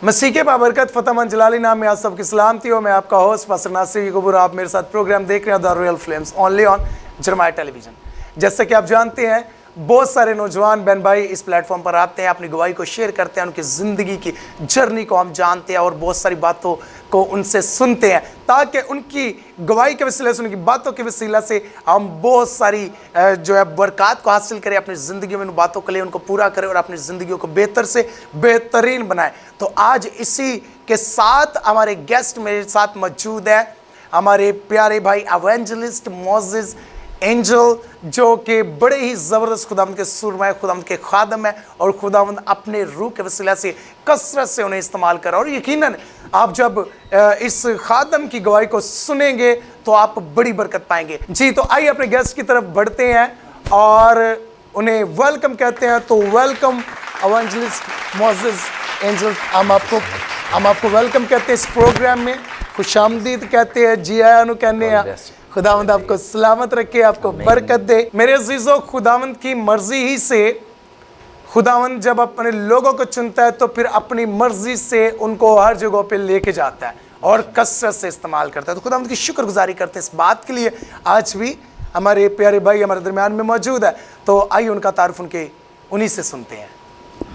मसीह के बाबरकत फतेहमंद जलाली नाम में आप सबकी सलामती हो। मैं आपका होस्ट पास्टर नासिर कबूर। आप मेरे साथ प्रोग्राम देख रहे हैं the royal flames only on जरमाया टेलीविजन। जैसे कि आप जानते हैं, बहुत सारे नौजवान बहन भाई इस प्लेटफॉर्म पर आते हैं, अपनी गवाही को शेयर करते हैं, उनकी ज़िंदगी की जर्नी को हम जानते हैं और बहुत सारी बातों को उनसे सुनते हैं, ताकि उनकी गवाही के वसीले से, उनकी बातों के वसीला से हम बहुत सारी जो है बरकत को हासिल करें, अपनी ज़िंदगी में उन बातों के लिए उनको पूरा करें और अपनी ज़िंदगियों को बेहतर से बेहतरीन बनाएं। तो आज इसी के साथ हमारे गेस्ट मेरे साथ मौजूद है, हमारे प्यारे भाई एवेंजलिस्ट मोसेस एंजल, जो कि बड़े ही ज़बरदस्त खुदावंद के सुरमा है, खुदावंद के खादम है और खुदावंद अपने रूह के वसीला से कसरत से उन्हें इस्तेमाल कर रहा है। और यकीनन आप जब इस खादम की गवाही को सुनेंगे तो आप बड़ी बरकत पाएंगे। जी, तो आइए अपने गेस्ट की तरफ बढ़ते हैं और उन्हें वेलकम कहते हैं। तो वेलकम एवेंजलिस्ट मोसेस एंजल, हम आपको वेलकम कहते हैं इस प्रोग्राम में, खुशामदीद कहते हैं, जी आया कहने हैं। खुदावंद आपको सलामत रखे, आपको बरकत दे। मेरे अजीजों, खुदावंद की मर्जी ही से खुदावंद जब अपने लोगों को चुनता है तो फिर अपनी मर्जी से उनको हर जगह पे लेके जाता है और कसरत से इस्तेमाल करता है। तो खुदावंद की शुक्रगुजारी करते हैं इस बात के लिए। आज भी हमारे प्यारे भाई हमारे दरमियान में मौजूद है, तो आइए उनका तारुफ उन्हीं से सुनते हैं।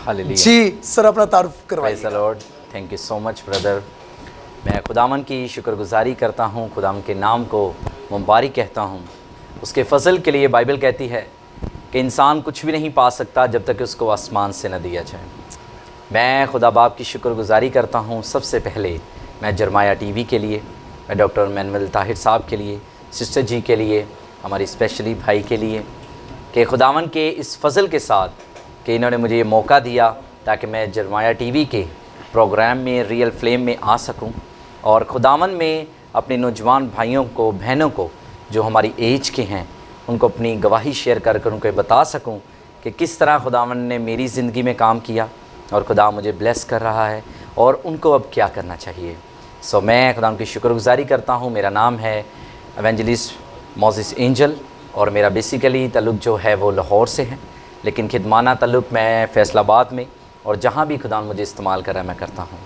हालेलुया। जी सर, अपना तारुफ करवाइए। Praise the Lord. Thank you so much brother. मैं खुदावन की शुक्रगुजारी करता हूँ, खुदावन के नाम को मुबारक कहता हूँ। उसके फजल के लिए बाइबल कहती है कि इंसान कुछ भी नहीं पा सकता जब तक उसको आसमान से न दिया जाए। मैं खुदा बाप की शुक्रगुजारी करता हूँ। सबसे पहले मैं जरमाया टीवी के लिए, मैं डॉक्टर मैनुअल ताहिर साहब के लिए, सिस्टर जी के लिए, हमारी स्पेशली भाई के लिए, कि खुदावन के इस फजल के साथ कि इन्होंने मुझे ये मौका दिया ताकि मैं जरमाया टीवी के प्रोग्राम में, रियल फ्लेम में आ सकूं और खुदावन में अपने नौजवान भाइयों को, बहनों को जो हमारी एज के हैं, उनको अपनी गवाही शेयर कर कर उनको बता सकूं कि किस तरह खुदावन ने मेरी ज़िंदगी में काम किया और खुदा मुझे ब्लेस कर रहा है और उनको अब क्या करना चाहिए। सो मैं खुदा की शुक्रगुजारी करता हूं। मेरा नाम है एवेंजलिस्ट मोसेस एंजल और मेरा बेसिकली ताल्लुक़ जो है वो लाहौर से है, लेकिन खिदमाना ताल्लुक़ मैं फैसलाबाद में और जहाँ भी खुदा मुझे इस्तेमाल कर रहा है मैं करता हूँ।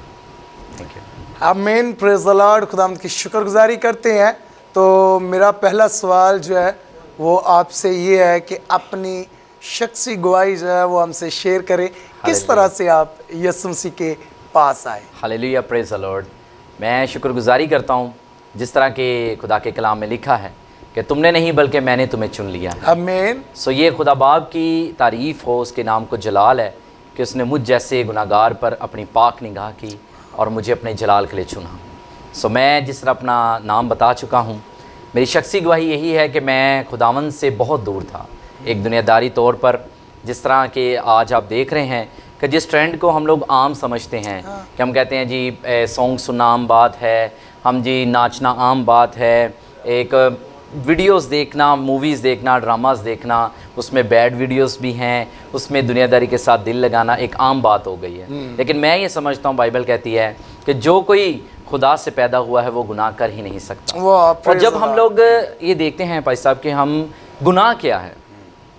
Thank you. आमीन, प्रेज़ द लॉर्ड। खुदावंद की शुक्रगुजारी करते हैं। तो मेरा पहला सवाल जो है वो आपसे ये है कि अपनी शख्सी गवाही जो है वो हमसे शेयर करें, किस तरह से आप यीशु मसीह के पास आए। Hallelujah, praise the Lord. मैं शुक्रगुजारी करता हूँ जिस तरह के खुदा के कलाम में लिखा है कि तुमने नहीं बल्कि मैंने तुम्हें चुन लिया है। आमीन। सो ये खुदा बाप की तारीफ़ हो, उसके नाम को जलाल है कि उसने मुझ जैसे गुनाहगार पर अपनी पाक निगाह की और मुझे अपने जलाल के लिए चुना। सो मैं जिस तरह अपना नाम बता चुका हूँ, मेरी शख्सी गवाही यही है कि मैं खुदावंद से बहुत दूर था एक दुनियादारी तौर पर। जिस तरह के आज आप देख रहे हैं कि जिस ट्रेंड को हम लोग आम समझते हैं कि हम कहते हैं जी सॉन्ग सुनना आम बात है, हम जी नाचना आम बात है, एक वीडियोस देखना, मूवीज़ देखना, ड्रामास देखना, उसमें बैड वीडियोस भी हैं, उसमें दुनियादारी के साथ दिल लगाना एक आम बात हो गई है। लेकिन मैं ये समझता हूँ, बाइबल कहती है कि जो कोई खुदा से पैदा हुआ है वो गुनाह कर ही नहीं सकता। और जब हम लोग ये देखते हैं भाई साहब कि हम गुनाह क्या है,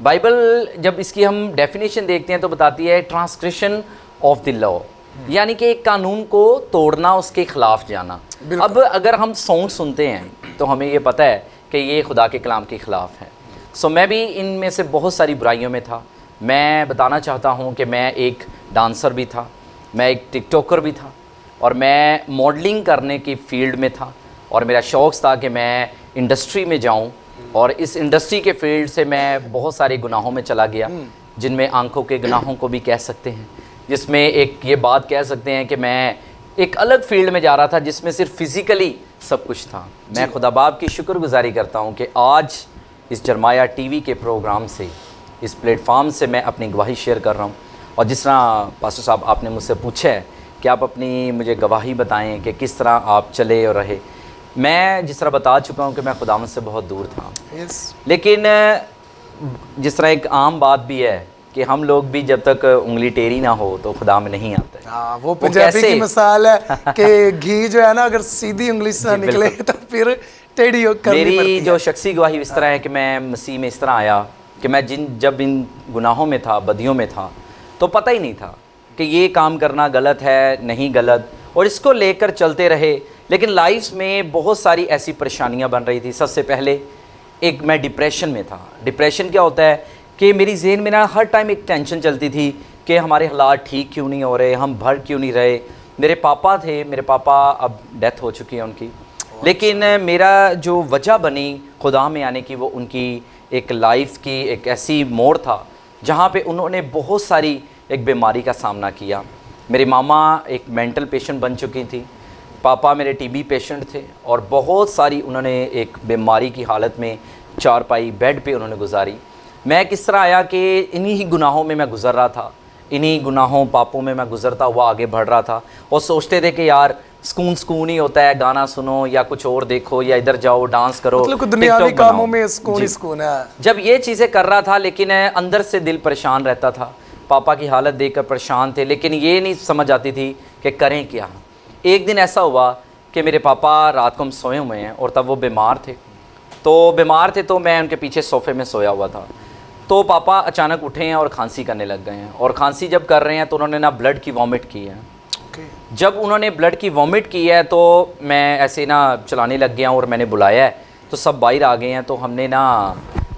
बाइबल जब इसकी हम डेफिनेशन देखते हैं तो बताती है ट्रांसग्रेशन ऑफ द लॉ, यानी कि एक कानून को तोड़ना, उसके खिलाफ जाना। अब अगर हम सॉन्ग सुनते हैं तो हमें ये पता है कि ये खुदा के कलाम के ख़िलाफ़ है। सो मैं भी इनमें से बहुत सारी बुराइयों में था। मैं बताना चाहता हूँ कि मैं एक डांसर भी था, मैं एक टिकटॉकर भी था और मैं मॉडलिंग करने की फील्ड में था और मेरा शौक़ था कि मैं इंडस्ट्री में जाऊँ और इस इंडस्ट्री के फील्ड से मैं बहुत सारे गुनाहों में चला गया, जिनमें आंखों के गुनाहों को भी कह सकते हैं, जिसमें एक ये बात कह सकते हैं कि मैं एक अलग फील्ड में जा रहा था जिसमें सिर्फ फिज़िकली सब कुछ था। मैं खुदा बाप की शुक्रगुजारी करता हूँ कि आज इस जरमाया टीवी के प्रोग्राम से, इस प्लेटफार्म से मैं अपनी गवाही शेयर कर रहा हूँ। और जिस तरह पास्टर साहब आपने मुझसे पूछा है कि आप अपनी मुझे गवाही बताएं कि किस तरह आप चले और रहे, मैं जिस तरह बता चुका हूँ कि मैं खुदावंद से बहुत दूर था। लेकिन जिस तरह एक आम बात भी है कि हम लोग भी जब तक उंगली टेढ़ी ना हो तो खुदा में नहीं आते। वो पंजाबी की मिसाल है कि घी जो है ना अगर सीधी उंगली से निकले तो फिर टेढ़ी करनी पड़ती है। मेरी जो शख्सी गवाही इस तरह है कि मैं मसीह में इस तरह आया कि मैं जब इन गुनाहों में था, बदियों में था, तो पता ही नहीं था कि ये काम करना गलत है, नहीं गलत, और इसको लेकर चलते रहे। लेकिन लाइफ में बहुत सारी ऐसी परेशानियां बन रही थी। सबसे पहले एक मैं डिप्रेशन में था। डिप्रेशन क्या होता है कि मेरी ज़हन में ना हर टाइम एक टेंशन चलती थी कि हमारे हालात ठीक क्यों नहीं हो रहे, हम बढ़ क्यों नहीं रहे। मेरे पापा थे, मेरे पापा अब डेथ हो चुकी है उनकी, लेकिन मेरा जो वजह बनी खुदा में आने की, वो उनकी एक लाइफ की एक ऐसी मोड़ था जहाँ पे उन्होंने बहुत सारी एक बीमारी का सामना किया। मेरी मामा एक मेंटल पेशेंट बन चुकी थी, पापा मेरे टीबी पेशेंट थे, और बहुत सारी उन्होंने एक बीमारी की हालत में चारपाई बेड पे उन्होंने गुजारी। मैं किस तरह आया कि इन्हीं ही गुनाहों में मैं गुज़र रहा था, इन्हीं गुनाहों पापों में मैं गुज़रता हुआ आगे बढ़ रहा था, और सोचते थे कि यार सुकून ही होता है, गाना सुनो या कुछ और देखो या इधर जाओ डांस करो, मतलब दुनियावी कामों में सुकून है। जब ये चीज़ें कर रहा था, लेकिन अंदर से दिल परेशान रहता था। पापा की हालत देखकर परेशान थे, लेकिन ये नहीं समझ आती थी कि करें क्या। एक दिन ऐसा हुआ कि मेरे पापा रात को हम सोए हुए हैं, और तब वो बीमार थे। तो मैं उनके पीछे सोफ़े में सोया हुआ था। तो पापा अचानक उठे हैं और खांसी करने लग गए हैं, और खांसी जब कर रहे हैं तो उन्होंने ना ब्लड की वॉमिट की है। जब उन्होंने ब्लड की वॉमिट की है तो मैं ऐसे ना चलाने लग गया हूँ, और मैंने बुलाया है तो सब बाहर आ गए हैं। तो हमने ना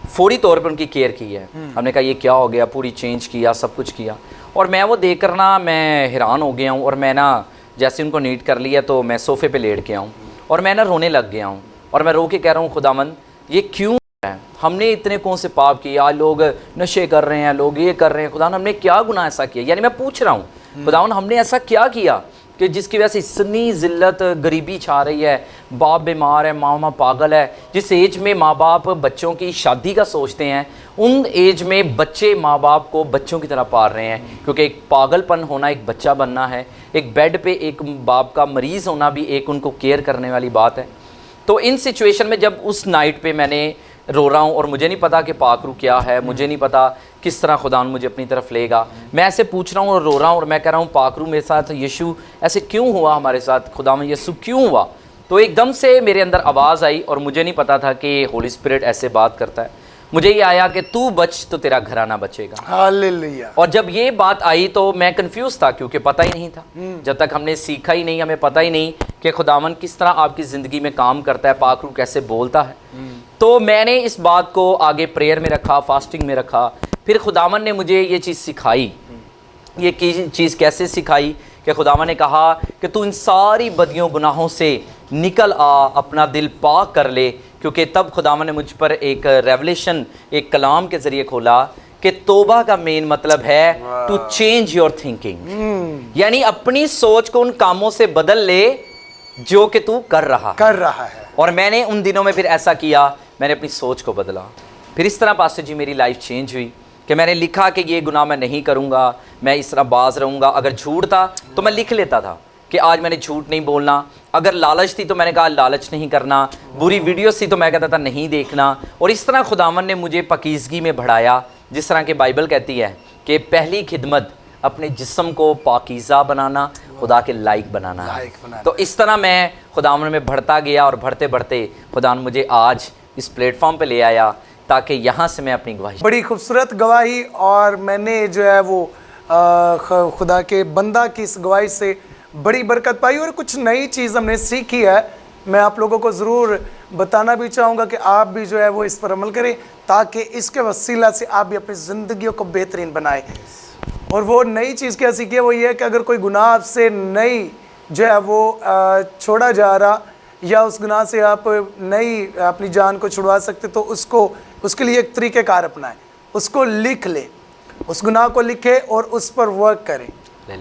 फौरी तौर पे उनकी केयर की है। हमने कहा ये क्या हो गया, पूरी चेंज किया, सब कुछ किया। और मैं वो देख कर ना मैं हैरान हो गया हूँ, और मैं ना जैसे उनको नीट कर लिया तो मैं सोफ़े पे लेट गया हूँ, और मैं ना रोने लग गया हूँ। और मैं रो के कह रहा हूँ, खुदावंद ये क्यों है, हमने इतने कौन से पाप किए, आज लोग नशे कर रहे हैं, लोग ये कर रहे हैं, खुदावंद हमने क्या गुनाह ऐसा किया। यानी मैं पूछ रहा हूँ खुदावंद हमने ऐसा क्या किया कि जिसकी वजह से इतनी ज़िल्लत गरीबी छा रही है, बाप बीमार है, मामा पागल है। जिस एज में माँ बाप बच्चों की शादी का सोचते हैं, उन एज में बच्चे माँ बाप को बच्चों की तरह पाल रहे हैं, क्योंकि एक पागलपन होना एक बच्चा बनना है, एक बेड पे एक बाप का मरीज़ होना भी एक उनको केयर करने वाली बात है। तो इन सिचुएशन में जब उस नाइट पे मैंने रो रहा हूँ, और मुझे नहीं पता कि पाकरू क्या है, मुझे नहीं पता किस तरह खुदा मुझे अपनी तरफ लेगा, मैं ऐसे पूछ रहा हूँ और रो रहा हूँ, और मैं कह रहा हूँ पाकरू मेरे साथ यीशु ऐसे क्यों हुआ, हमारे साथ खुदा में यीशु क्यों हुआ। तो एकदम से मेरे अंदर आवाज़ आई, और मुझे नहीं पता था कि होली स्पिरिट ऐसे बात करता है। मुझे ये आया कि तू बच तो तेरा घराना बचेगा। हालेलुया। और जब ये बात आई तो मैं कंफ्यूज था, क्योंकि पता ही नहीं था, जब तक हमने सीखा ही नहीं, हमें पता ही नहीं कि खुदावन किस तरह आपकी ज़िंदगी में काम करता है, पाकरू कैसे बोलता है। तो मैंने इस बात को आगे प्रेयर में रखा, फास्टिंग में रखा। फिर खुदावन ने मुझे ये चीज़ सिखाई। ये चीज़ कैसे सिखाई कि खुदावन ने कहा कि तू इन सारी बदियों गुनाहों से निकल आ, अपना दिल पाक कर ले। क्योंकि तब खुदावन ने मुझ पर एक रेवलेशन, एक कलाम के ज़रिए खोला कि तौबा का मेन मतलब है टू चेंज योर थिंकिंग, यानी अपनी सोच को उन कामों से बदल ले जो कि तू कर रहा है। और मैंने उन दिनों में फिर ऐसा किया, मैंने अपनी सोच को बदला। फिर इस तरह पास्टर जी मेरी लाइफ चेंज हुई कि मैंने लिखा कि ये गुनाह मैं नहीं करूँगा, मैं इस तरह बाज रहूँगा। अगर झूठ था तो मैं लिख लेता था कि आज मैंने झूठ नहीं बोलना। अगर लालच थी तो मैंने कहा लालच नहीं करना। बुरी वीडियोस थी तो मैं कहता था नहीं देखना। और इस तरह खुदावन ने मुझे पाकीज़गी में बढ़ाया। जिस तरह के बाइबल कहती है कि पहली खिदमत अपने जिस्म को पाकीज़ा बनाना, खुदा के लायक बनाना। तो इस तरह मैं खुदावन में बढ़ता गया, और बढ़ते बढ़ते खुदा मुझे आज इस प्लेटफॉर्म पे ले आया ताकि यहाँ से मैं अपनी गवाही। बड़ी खूबसूरत गवाही, और मैंने जो है वो खुदा के बंदा की इस गवाही से बड़ी बरकत पाई, और कुछ नई चीज़ हमने सीखी है। मैं आप लोगों को ज़रूर बताना भी चाहूँगा कि आप भी जो है वो इस पर अमल करें, ताकि इसके वसीला से आप भी अपनी ज़िंदगियों को बेहतरीन बनाएं। और वो नई चीज़ क्या सीखी है, वो ये है कि अगर कोई गुनाह आपसे नई जो है वो छोड़ा जा रहा, या उस गुनाह से आप नई अपनी जान को छुड़वा सकते, तो उसके लिए एक तरीक़ेकार अपनाएं। उसको लिख लें, उस गुनाह को लिखें और उस पर वर्क करें।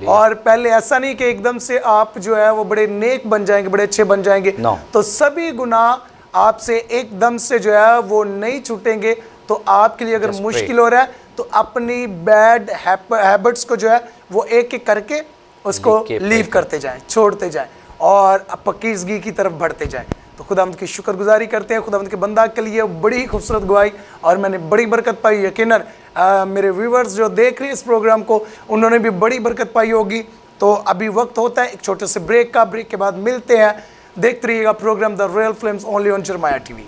और पहले ऐसा नहीं कि एकदम से आप जो है वो बड़े नेक बन जाएंगे, बड़े अच्छे बन जाएंगे। तो सभी गुनाह आपसे एकदम से जो है वो नहीं छूटेंगे। तो आपके लिए अगर मुश्किल हो रहा है तो अपनी बैड हैबिट्स को जो है वो एक एक करके उसको लीव करते जाएं, छोड़ते जाएं, और पाकीज़गी की तरफ बढ़ते जाएं। तो खुदावंद की शुक्रगुजारी करते हैं खुदावंद के बंदा के लिए। बड़ी ही खूबसूरत गवाही, और मैंने बड़ी बरकत पाई। यकीनन मेरे व्यूवर्स जो देख रहे हैं इस प्रोग्राम को, उन्होंने भी बड़ी बरकत पाई होगी। तो अभी वक्त होता है एक छोटे से ब्रेक का। ब्रेक के बाद मिलते हैं। देखते रहिएगा program the royal flames only on जरमाया टीवी।